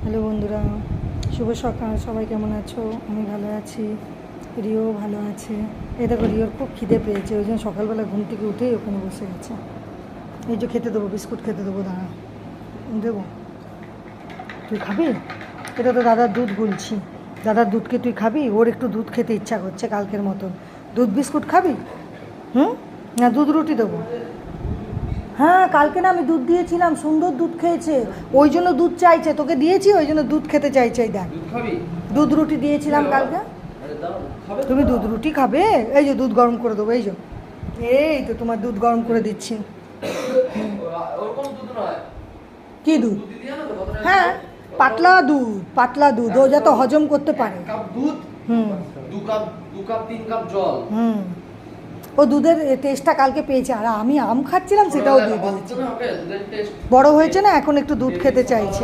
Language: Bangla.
হ্যালো বন্ধুরা, শুভ সকাল। সবাই কেমন আছো? আমি ভালো আছি, রিও ভালো আছে। এই দেখো, রিওর খুব খিদে পেয়েছে, ওই জন্য সকালবেলা ঘুম থেকে উঠেই ওখানে বসে গেছে। এই যে খেতে দেবো, বিস্কুট খেতে দেবো, দাঁড়া দেবো। তুই খাবি? এটা তো দাদার দুধ গুলছি। দাদার দুধকে তুই খাবি? ওর একটু দুধ খেতে ইচ্ছা করছে কালকের মতন। দুধ বিস্কুট খাবি? না দুধ রুটি দেবো? হ্যাঁ, কালকে না আমি দুধ দিয়েছিলাম, সুন্দর দুধ খেয়েছে, ওই জন্য দুধ চাইছে। তোকে দিয়েছি ওই জন্য দুধ খেতে চাইছে। এই দেখ, দুধ রুটি দিয়েছিলাম কালকে। তুমি দুধ রুটি খাবে? এই যে দুধ গরম করে দেবো, এই যে, এই তো তোমার দুধ গরম করে দিচ্ছি। কি দুধ? হ্যাঁ, পাতলা দুধ, পাতলা দুধ, ও যাতে হজম করতে পারে। হুম, হুম, ও দুধের টেস্টটা কালকে পেয়েছে। আর আমি আম খাচ্ছিলাম, সেটাও দিয়ে দিয়েছি। বড় হয়েছে না, এখন একটু দুধ খেতে চাইছে।